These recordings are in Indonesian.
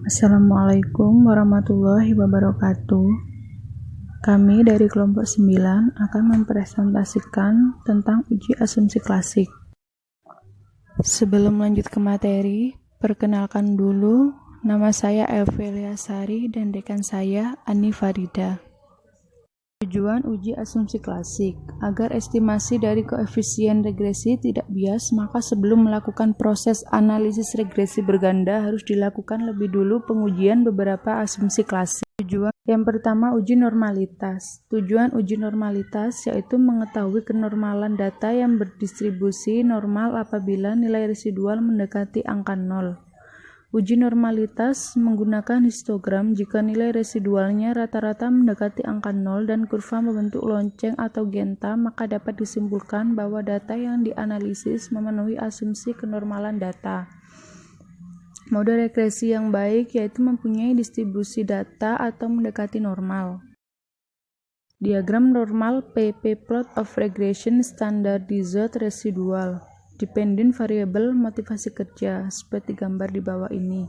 Assalamualaikum warahmatullahi wabarakatuh. Kami dari kelompok 9 akan mempresentasikan tentang uji asumsi klasik. Sebelum lanjut ke materi, perkenalkan dulu, nama saya Evelia Sari dan dekan saya Ani Farida. Tujuan uji asumsi klasik, agar estimasi dari koefisien regresi tidak bias, maka sebelum melakukan proses analisis regresi berganda harus dilakukan lebih dulu pengujian beberapa asumsi klasik. Tujuan yang pertama, uji normalitas. Tujuan uji normalitas yaitu mengetahui kenormalan data yang berdistribusi normal apabila nilai residual mendekati angka 0. Uji normalitas menggunakan histogram jika nilai residualnya rata-rata mendekati angka 0 dan kurva membentuk lonceng atau genta, maka dapat disimpulkan bahwa data yang dianalisis memenuhi asumsi kenormalan data. Mode regresi yang baik yaitu mempunyai distribusi data atau mendekati normal. Diagram normal PP plot of regression standardized residual dependent variable motivasi kerja seperti gambar di bawah ini.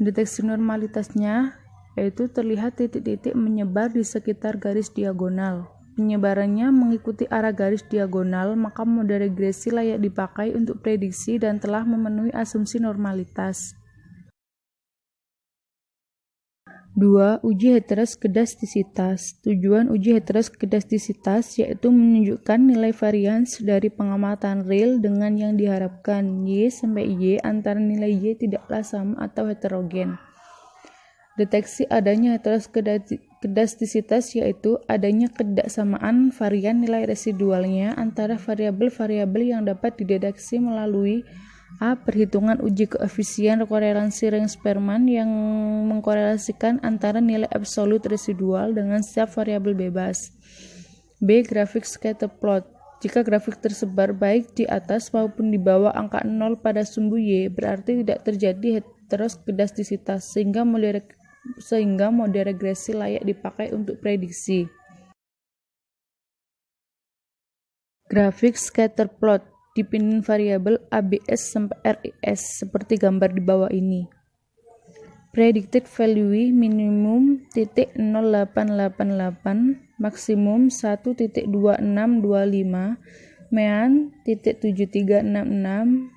Deteksi normalitasnya yaitu terlihat titik-titik menyebar di sekitar garis diagonal. Penyebarannya mengikuti arah garis diagonal, maka mode regresi layak dipakai untuk prediksi dan telah memenuhi asumsi normalitas. 2. Uji heteroskedastisitas. Tujuan uji heteroskedastisitas yaitu menunjukkan nilai varians dari pengamatan real dengan yang diharapkan Y sampai Y antara nilai Y tidaklah sama atau heterogen. Deteksi adanya heteroskedastisitas yaitu adanya ketidaksamaan varian nilai residualnya antara variabel-variabel yang dapat dideteksi melalui A. Perhitungan uji koefisien korelasi Ring-Sperman yang mengkorelasikan antara nilai absolut residual dengan setiap variabel bebas. B. Grafik scatter plot. Jika grafik tersebar baik di atas maupun di bawah angka 0 pada sumbu Y, berarti tidak terjadi heteroskedastisitas, sehingga mode regresi layak dipakai untuk prediksi. Grafik scatter plot dipindahkan variabel ABS sampai RIS seperti gambar di bawah ini. Predicted value minimum 0,0888, maksimum 1,2625, mean 0,7366,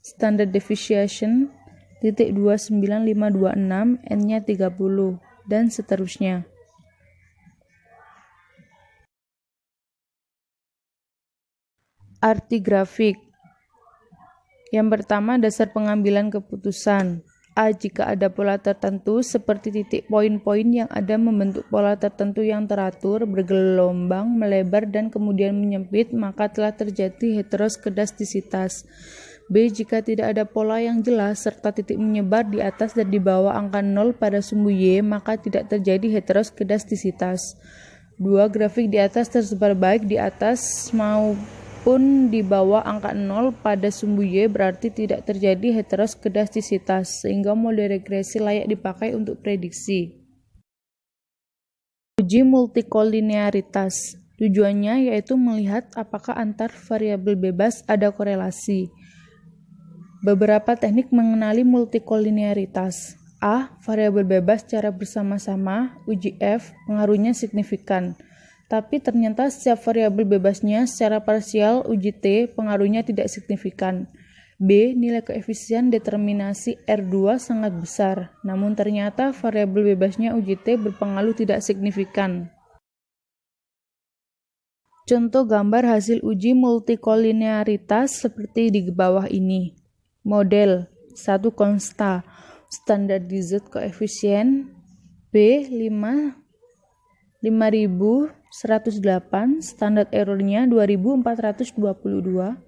standard deviation 0,29526, n-nya 30, dan seterusnya. Arti grafik. Yang pertama, dasar pengambilan keputusan. A. Jika ada pola tertentu seperti titik poin-poin yang ada membentuk pola tertentu yang teratur, bergelombang, melebar, dan kemudian menyempit, maka telah terjadi heteroskedastisitas. B. Jika tidak ada pola yang jelas serta titik menyebar di atas dan di bawah angka 0 pada sumbu Y, maka tidak terjadi heteroskedastisitas. 2. Grafik di atas tersebar baik di atas maupun di bawah angka 0 pada sumbu Y, berarti tidak terjadi heteroskedastisitas, sehingga mode regresi layak dipakai untuk prediksi. Uji multikolinearitas. Tujuannya yaitu melihat apakah antar variabel bebas ada korelasi. Beberapa teknik mengenali multikolinearitas. A. Variabel bebas secara bersama-sama, uji F, pengaruhnya signifikan. Tapi ternyata setiap variabel bebasnya secara parsial, uji T, pengaruhnya tidak signifikan. B. Nilai koefisien determinasi R2 sangat besar, namun ternyata variabel bebasnya uji T berpengaruh tidak signifikan. Contoh gambar hasil uji multikolinearitas seperti di bawah ini. Model 1 consta, standardized coefficient B 5108, standard errornya 2422,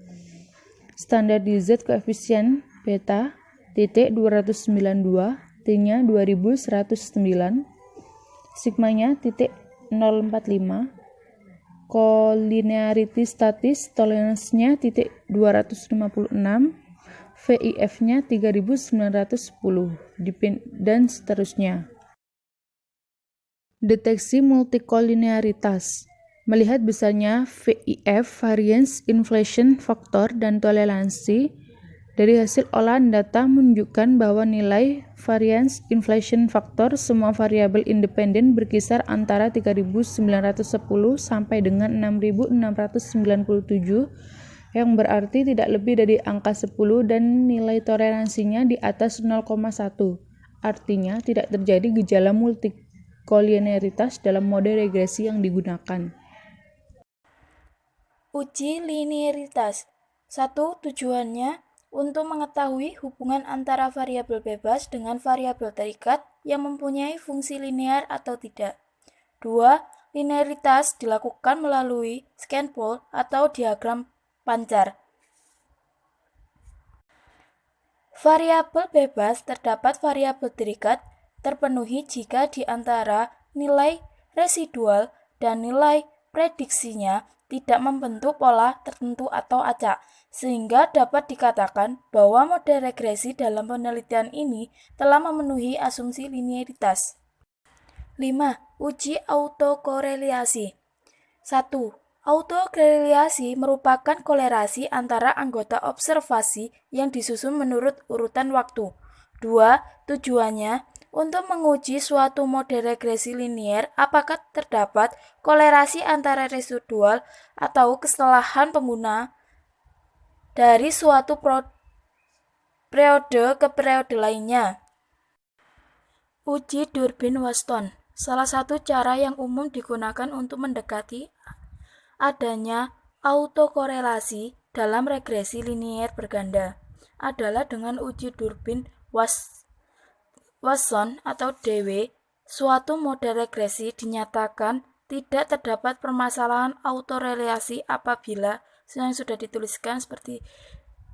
standardized coefficient beta titik 292, t-nya 2109, sigmanya titik 045, collinearity statis tolerance-nya titik 256, VIF-nya 3910, dan seterusnya. Deteksi multikolinearitas. Melihat besarnya VIF, variance inflation factor, dan toleransi Dari hasil olahan data menunjukkan bahwa nilai variance inflation factor semua variabel independen berkisar antara 3.910 sampai dengan 6.697, yang berarti tidak lebih dari angka 10 dan nilai toleransinya di atas 0,1. Artinya tidak terjadi gejala multikolinearitas dalam mode regresi yang digunakan. Uji linearitas. 1. Tujuannya untuk mengetahui hubungan antara variabel bebas dengan variabel terikat yang mempunyai fungsi linear atau tidak. 2. Linearitas dilakukan melalui scan pole atau diagram pancar. Variabel bebas terdapat variabel terikat terpenuhi jika di antara nilai residual dan nilai prediksinya tidak membentuk pola tertentu atau acak, sehingga dapat dikatakan bahwa model regresi dalam penelitian ini telah memenuhi asumsi linearitas. 5. Uji autokorelasi. 1. Autokorelasi merupakan kolerasi antara anggota observasi yang disusun menurut urutan waktu. 2. Tujuannya untuk menguji suatu model regresi linear apakah terdapat kolerasi antara residual atau kesalahan pengguna dari suatu periode ke periode lainnya. Uji Durbin-Wasson. Salah satu cara yang umum digunakan untuk mendekati adanya autokorelasi dalam regresi linier berganda adalah dengan uji Durbin-Wasson atau DW. Suatu model regresi dinyatakan tidak terdapat permasalahan autokorelasi apabila yang sudah dituliskan seperti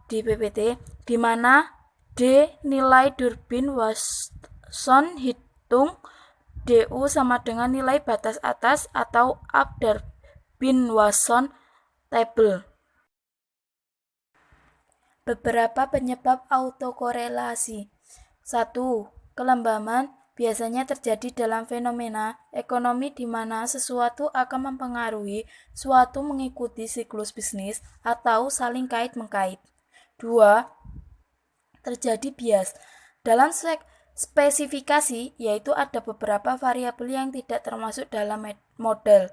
di PPT, di mana D nilai Durbin-Wasson hitung DU sama dengan nilai batas atas atau up Durbin-Wasson table. Beberapa penyebab autokorelasi. 1. Kelembaban biasanya terjadi dalam fenomena ekonomi di mana sesuatu akan mempengaruhi suatu mengikuti siklus bisnis atau saling kait-mengkait. 2. Terjadi bias. Dalam spesifikasi, yaitu ada beberapa variabel yang tidak termasuk dalam model.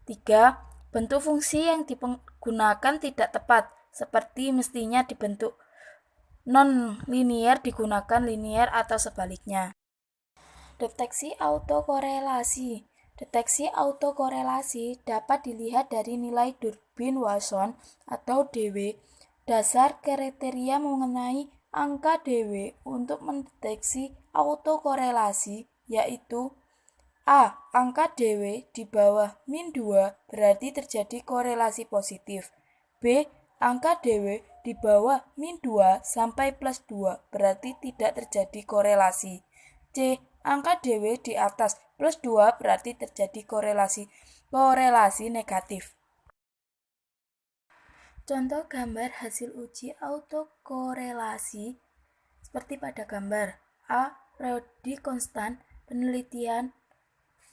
3. Bentuk fungsi yang digunakan tidak tepat, seperti mestinya dibentuk non-linier digunakan linier atau sebaliknya. Deteksi autokorelasi. Deteksi autokorelasi dapat dilihat dari nilai Durbin-Wasson atau DW. Dasar kriteria mengenai angka DW untuk mendeteksi autokorelasi yaitu A. Angka DW di bawah min 2 berarti terjadi korelasi positif. B. Angka DW di bawah min 2 sampai plus 2 berarti tidak terjadi korelasi. C. Angka DW di atas plus 2 berarti terjadi korelasi negatif. Contoh gambar hasil uji autokorelasi seperti pada gambar. A. Periode konstan penelitian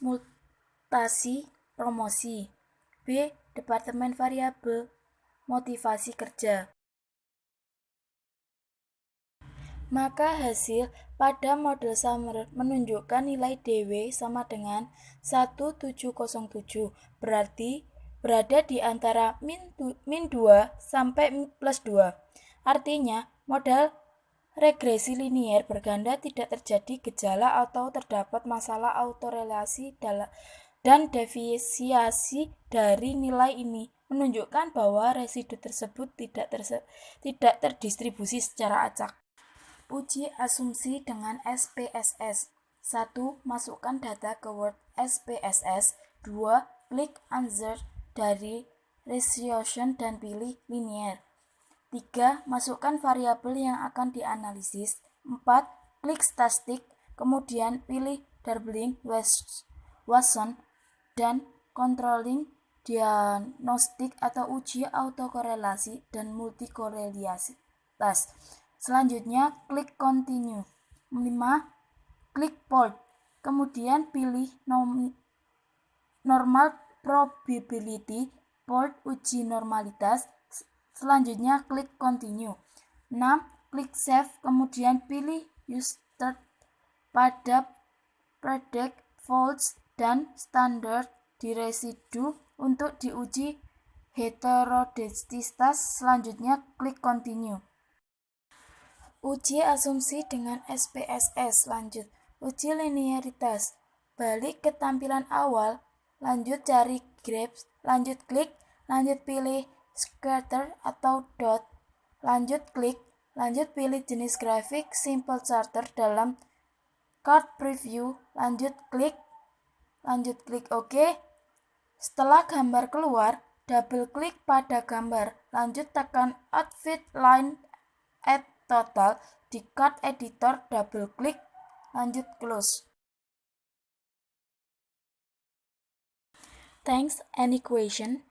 mutasi promosi. B. Departemen variabel motivasi kerja. Maka hasil pada model Summer menunjukkan nilai DW sama dengan 1707, berarti berada di antara min 2 sampai plus 2. Artinya, model regresi linier berganda tidak terjadi gejala atau terdapat masalah autorelasi dan deviasi dari nilai ini menunjukkan bahwa residu tersebut tidak terdistribusi secara acak. Uji asumsi dengan SPSS. 1. Masukkan data ke Word SPSS. 2. Klik answer dari resolution dan pilih linear. 3. Masukkan variabel yang akan dianalisis. 4. Klik statistik, kemudian pilih Durbin-Wasson dan controlling diagnostik atau uji autokorelasi dan multikorelitas. Selanjutnya, klik continue. 5. Klik port. Kemudian pilih normal probability port uji normalitas. Selanjutnya, klik continue. 6. klik Save, kemudian pilih Use Start pada Predict, False, dan Standard di residu untuk diuji heterodensititas. Selanjutnya, klik Continue. Uji asumsi dengan SPSS. Lanjut. Uji linearitas. Balik ke tampilan awal, lanjut cari graph, lanjut klik, lanjut pilih scatter atau dot, lanjut klik, lanjut pilih jenis grafik simple charter dalam Chart Preview, lanjut klik OK. Setelah gambar keluar, double klik pada gambar, lanjut tekan Add Fit Line Add Total di Chart Editor, double klik, lanjut close. Thanks. Any question?